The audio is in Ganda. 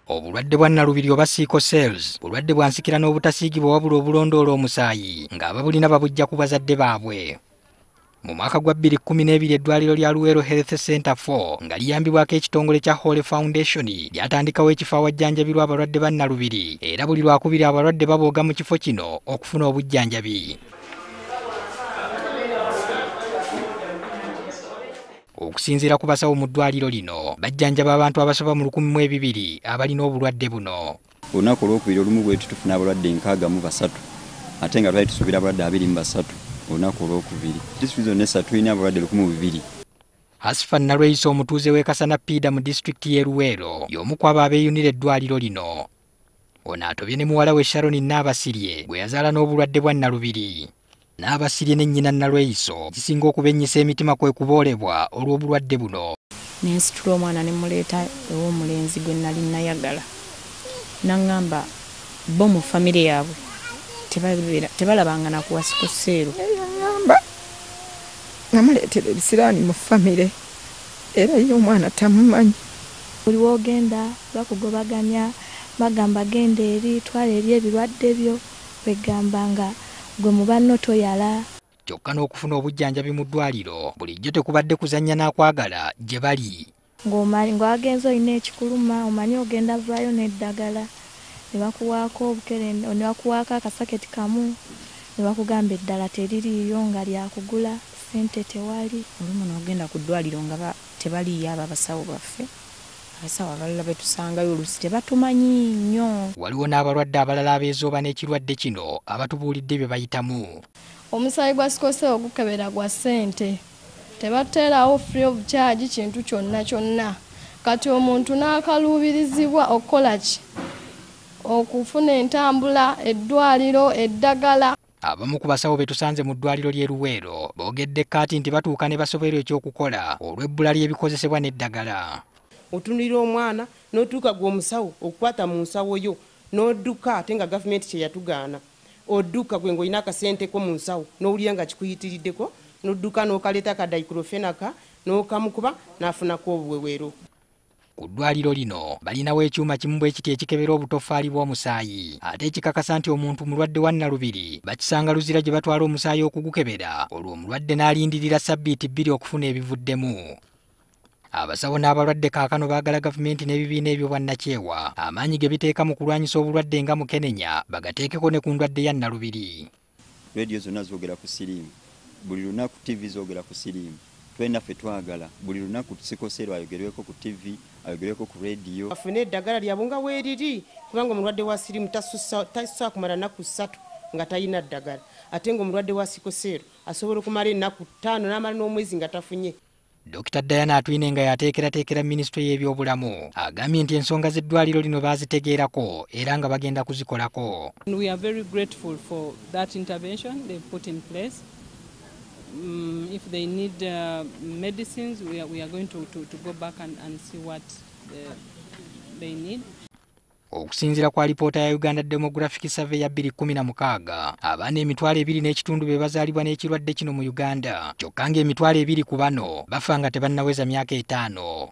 Obulwadde bwa Nalubiri oba sickle cells bulwadde bwansikira n'obutasiigibwa wabula obulondoola omusaayi ng'ababulina babujja ku bazadde baabwe. Mu mwaka gwa 2012 eddwaliro lya Luweero Health Center 4 nga liyambibwako ekitongole kya Hole Foundation lyatandikawo ekifo awajjanjabirwa abalwadde ba Nalubiri era buli lwakubiri abalwadde babooga mu kifo kino okufuna obujjanjabi. Okusinziira ku basawo mu ddwaliro lino bajjanjaba abantu abasoba mu 1200 abalina obulwadde buno. Olunaku olwokubiri olumu bwetu tufuna abalwadde 63 ate nga twali tusuubira abalwadde 23 olunaku olwokubiri. Disitulikiti zonna essatu tulina abalwadde 1200. Asifan Nalweyiso omutuuze w'e Kasana Pida mu disitulikiti y'e Luweero y'omu ku abo abeeyunira eddwaliro lino. Ono atobye ne muwala we Sharon Naabasirye gwe yazaala n'obulwadde bwa Nalubiri. Naabasirye ne nnyina Nalweyiso kisinga okubennyisa emitima kwe kuboolebwa olw'obulwadde buno. Nensitula omwana ne muleeta ew'omulenzi gwe nali nayagala. N'aŋŋamba bo mu famire yaabwe tebalabanga na kuwa sickle cell. Yaŋŋamba namuleetera ebisiraani mu famire era ye omwana tamumanyi. Buli w'ogenda bakugobaganya bagamba genda eri twala eri ebirwadde byo begamba nga gwe mu banno toyala. Kyokka n'okufuna obujjanjabi mu ddwaliro bulijjo tekubadde kuzannya n'akwagala gye bali. Ng'owagenza olina ekikuluma omanyi ogenda vaayo n'eddagala ne bakuwaako obukerende ne bakuwaako akasaketi kamu ne bakugamba eddala teririiyo nga lyakugula ssente tewali. Olumu n'ogenda ku ddwaliro nga tebaliyo abo abasawo baffe. Abasawo abalala betusangayo oluusi tebatumanyi nnyo. Waliwo n'abalwadde abalala abeezooba n'ekirwadde kino abatubuulidde bye bayitamu. Omusaayi gwa sickle cell ogukebera gwa ssente. Tebateerawo free of charge kintu kyonna kyonna. Kati omuntu n'akaluubirizibwa okukola ki? Okufuna entambula, eddwaliro, eddagala. Abamu ku basawo betusanze mu ddwaliro ly'e Luweero boogedde kati nti batuuka ne basoberwa ekyokukola olw'ebbula ly'ebikozesebwa n'eddagala. Otunulira omwana n'otuuka gwe omusawo okukwata mu nsawo yo n'odduka ate nga gavumenti kye yatugaana. Odduka gwe ng'olina akasente ko mu nsawo n'owulira nga kikuyitiriddeko n'odduka n'okaleeta ka diclofenac n'okamukuba n'afunako obuweweero. Ku ddwaliro lino balinawo ekyuma kimu bwe kiti ekikebera obutoffaali bw'omusaayi ate ekikakasa nti omuntu mulwadde wa Nalubiri bakisanga luzira gye batwala omusaayi okugukebera olwo omulwadde n'alindirira ssabbiiti 2 okufuna ebivuddemu. Abasawo n'abalwadde kaakano baagala gavumenti n'ebibiina eby'obwannakyewa amaanyi ge biteeka mu kulwanyisa obulwadde nga Mukenenya bagateekeko ne ku ndwadde ya Nalubiri. Radio zonna zoogera ku siriimu, buli lunaku TV zoogera ku siriimu. Twena ffe twagala buli lunaku sickle cell ayogerweko ku TV, ayogerweko ku radio. Afune eddagala lyabwe nga weeriri kubanga omulwadde wa siriimu tasussa kumala nnaku 3 nga talina ddagala. Ate ng'omulwadde wa sickle cell asobola okumala ennaku 5 n'amala n'omwezi nga tafunye. Dr. Diana Atwine nga yateekerateekera minisitule y'ebyobulamu agambye nti ensonga z'eddwaliro lino baazitegeerako era nga bagenda kuzikolako. We are very grateful for that intervention they put in place. If they need medicines, we are going to go back and see what they need. Okusinziira kwa alipoota ya Uganda Demographic Survey ya 2016 abaana emitwalo 2.5 be bazaalibwa n'ekirwadde kino mu Uganda kyokka ng'emitwalo 2 ku bano bafa nga tebannaweza myaka 5.